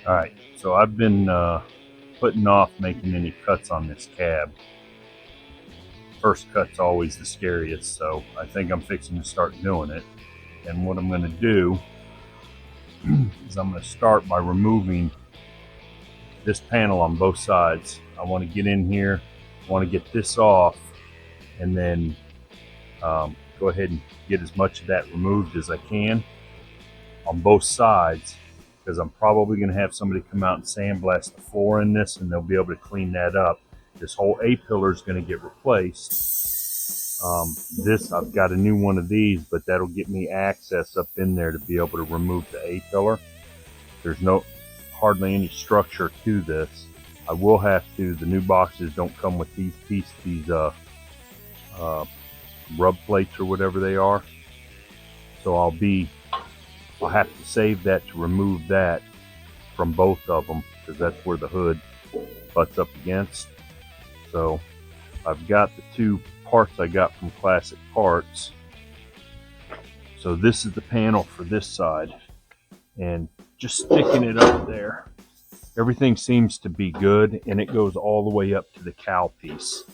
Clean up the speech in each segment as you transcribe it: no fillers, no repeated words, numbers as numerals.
All right, so I've been putting off making any cuts on this cab. First cut's always the scariest, so I think I'm fixing to start doing it. And what I'm going to do is I'm going to start by removing this panel on both sides. I want to get in here, I want to get this off, and then go ahead and get as much of that removed as I can on both sides, because I'm probably going to have somebody come out and sandblast the floor in this, and they'll be able to clean that up. This whole A-pillar is going to get replaced. This, I've got a new one of these, but that'll get me access up in there to be able to remove the A-pillar. There's hardly any structure to this. I will have to, the new boxes don't come with these rub plates or whatever they are. So I'll have to save that to remove that from both of them, because that's where the hood butts up against. So I've got the two parts I got from Classic Parts. So this is the panel for this side, and just sticking it up there, everything seems to be good, and it goes all the way up to the cowl piece.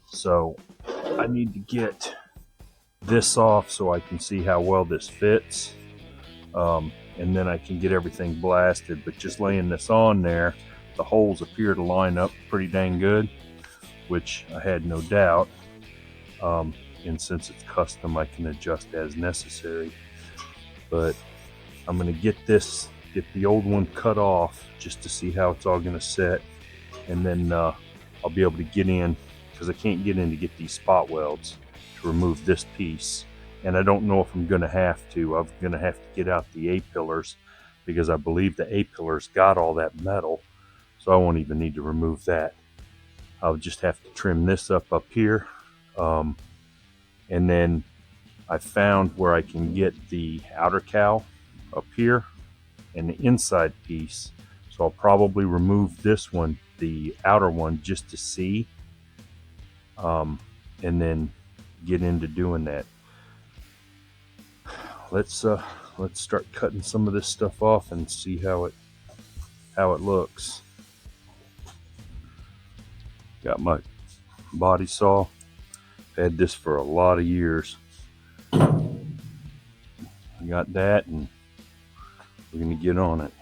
So I need to get this off so I can see how well this fits, and then I can get everything blasted. But just laying this on there, the holes appear to line up pretty dang good, which I had no doubt. And since it's custom, I can adjust as necessary. But I'm going to get the old one cut off just to see how it's all going to set, and then I'll be able to get in, because I can't get in to get these spot welds to remove this piece. And I don't know if I'm going to have to. I'm going to have to get out the A-pillars, because I believe the A-pillars got all that metal, so I won't even need to remove that. I'll just have to trim this up here. And then I found where I can get the outer cowl up here and the inside piece. So I'll probably remove this one, the outer one, just to see, and then get into doing that. Let's start cutting some of this stuff off and see how it looks. Got my body saw. Had this for a lot of years. I got that, and we're gonna get on it.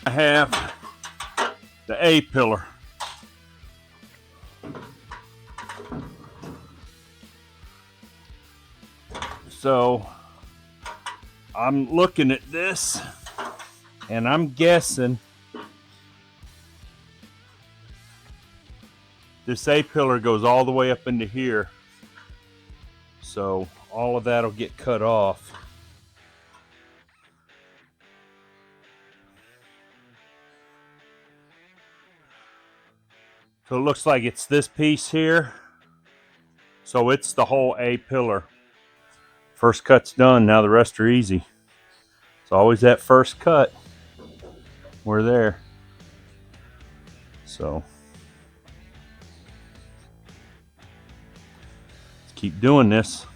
Have the A-pillar. So I'm looking at this, and I'm guessing this A-pillar goes all the way up into here. So all of that will get cut off. So it looks like it's this piece here. So it's the whole A-pillar. First cut's done, now the rest are easy. It's always that first cut. We're there. So let's keep doing this.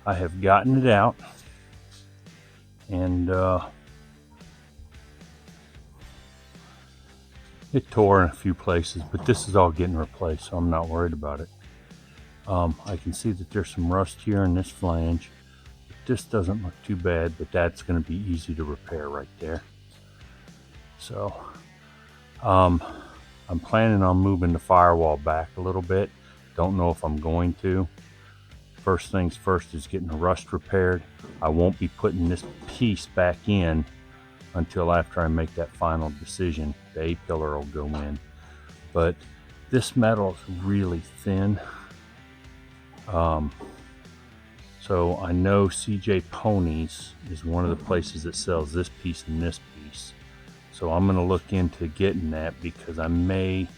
I have gotten it out, and it tore in a few places, but this is all getting replaced, so I'm not worried about it. I can see that there's some rust here in this flange. This doesn't look too bad, but that's going to be easy to repair right there. So I'm planning on moving the firewall back a little bit. Don't know if I'm going to. First things first is getting the rust repaired. I won't be putting this piece back in until after I make that final decision. The A-pillar will go in. But this metal is really thin. So I know CJ Ponies is one of the places that sells this piece and this piece. So I'm going to look into getting that, because I may,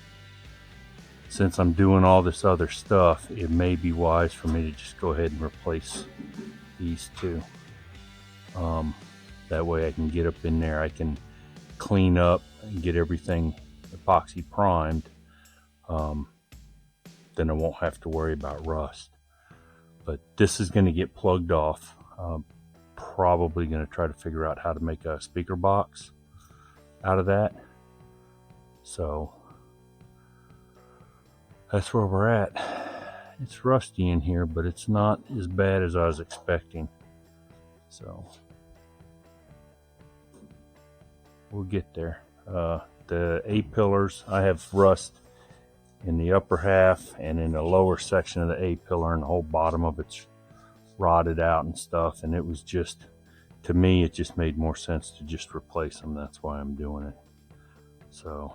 since I'm doing all this other stuff, it may be wise for me to just go ahead and replace these two. That way I can get up in there, I can clean up and get everything epoxy primed. Then I won't have to worry about rust. But this is going to get plugged off. Probably going to try to figure out how to make a speaker box out of that. So that's where we're at. It's rusty in here, but it's not as bad as I was expecting. So we'll get there. The A-pillars, I have rust in the upper half and in the lower section of the A-pillar, and the whole bottom of it's rotted out and stuff. And it was just, to me, it just made more sense to just replace them. That's why I'm doing it. So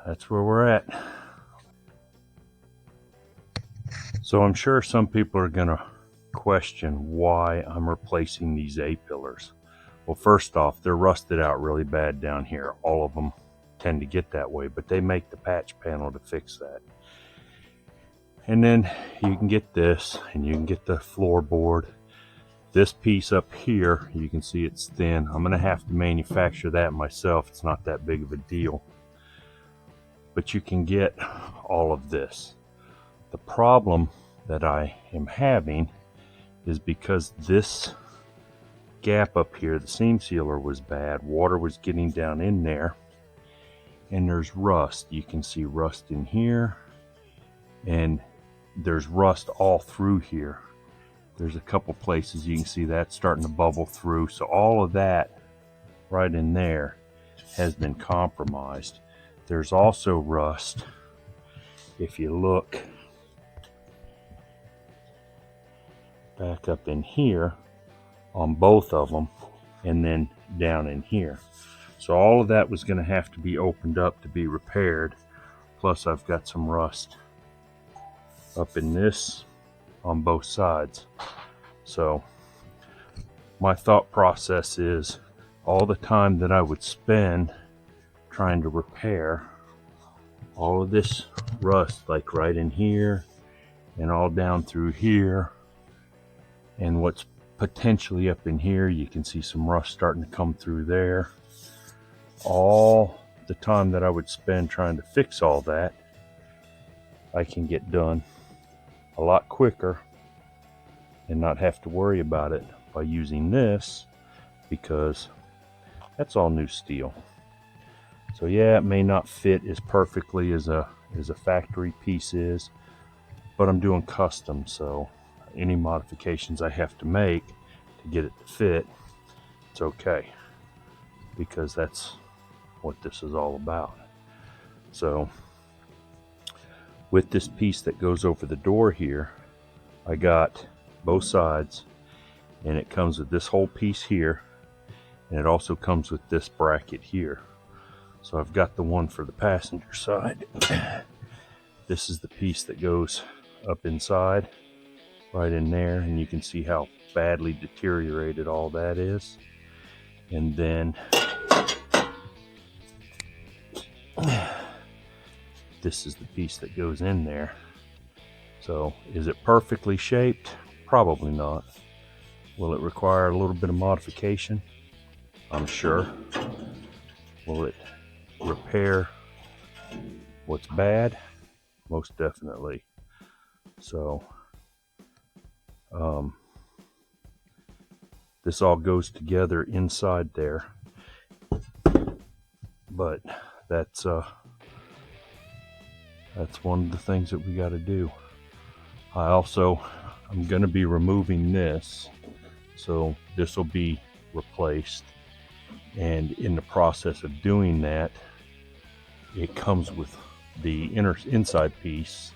that's where we're at. So I'm sure some people are gonna question why I'm replacing these A-pillars. Well, first off, they're rusted out really bad down here. All of them tend to get that way, but they make the patch panel to fix that. And then you can get this, and you can get the floorboard. This piece up here, you can see it's thin. I'm gonna have to manufacture that myself. It's not that big of a deal. But you can get all of this. The problem that I am having is because this gap up here, the seam sealer was bad. Water was getting down in there, and there's rust. You can see rust in here, and there's rust all through here. There's a couple places you can see that starting to bubble through. So all of that right in there has been compromised. There's also rust, if you look back up in here, on both of them, and then down in here. So all of that was going to have to be opened up to be repaired. Plus I've got some rust up in this on both sides. So my thought process is, all the time that I would spend trying to repair all of this rust, like right in here and all down through here, and what's potentially up in here, you can see some rust starting to come through there. All the time that I would spend trying to fix all that, I can get done a lot quicker and not have to worry about it by using this, because that's all new steel. So yeah, it may not fit as perfectly as a factory piece is, but I'm doing custom, so any modifications I have to make to get it to fit, it's okay, because that's what this is all about. So With this piece that goes over the door here, I got both sides, and it comes with this whole piece here, and it also comes with this bracket here. So I've got the one for the passenger side. This is the piece that goes up inside, right in there, and you can see how badly deteriorated all that is. And then this is the piece that goes in there. So is it perfectly shaped? Probably not. Will it require a little bit of modification? I'm sure. Will it repair what's bad? Most definitely. So this all goes together inside there, but that's one of the things that we got to do. I'm going to be removing this, so this will be replaced, and in the process of doing that, it comes with the inside piece.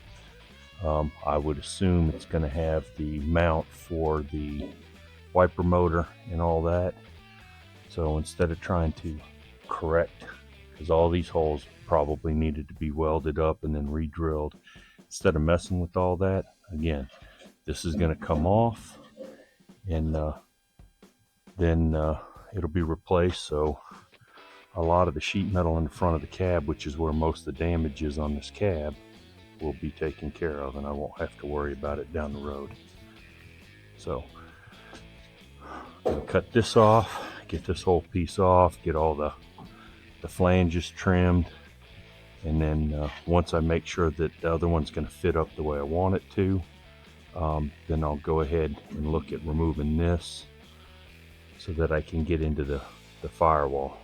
I would assume it's going to have the mount for the wiper motor and all that. So instead of trying to correct, because all these holes probably needed to be welded up and then re-drilled, instead of messing with all that, again, this is going to come off, and then it'll be replaced. So a lot of the sheet metal in the front of the cab, which is where most of the damage is on this cab, will be taken care of, and I won't have to worry about it down the road. So I'm going to cut this off, get this whole piece off, get all the flanges trimmed, and then once I make sure that the other one's going to fit up the way I want it to, then I'll go ahead and look at removing this so that I can get into the firewall.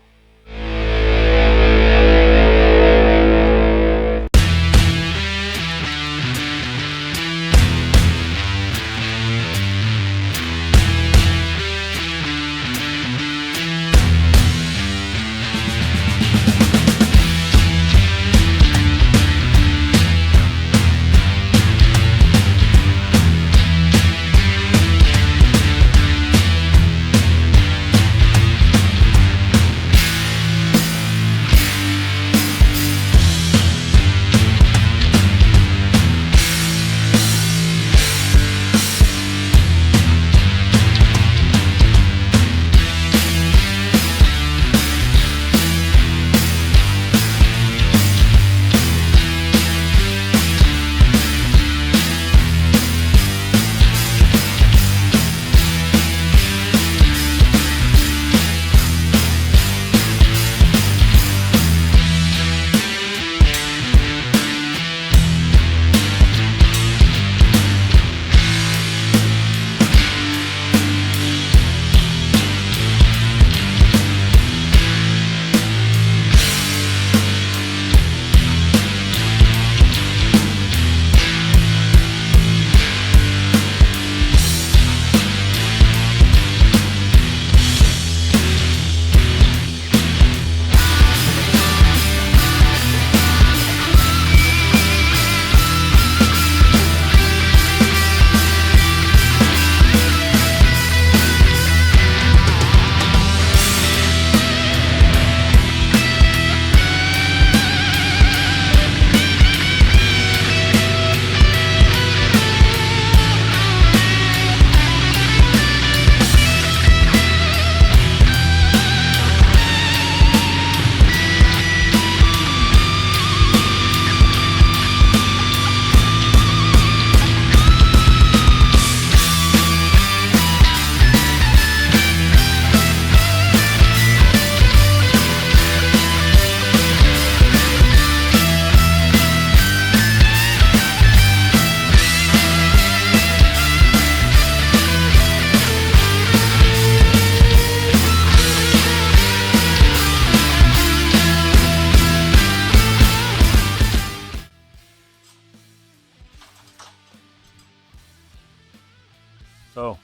So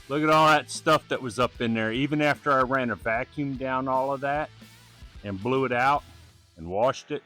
look at all that stuff that was up in there. Even after I ran a vacuum down all of that and blew it out and washed it,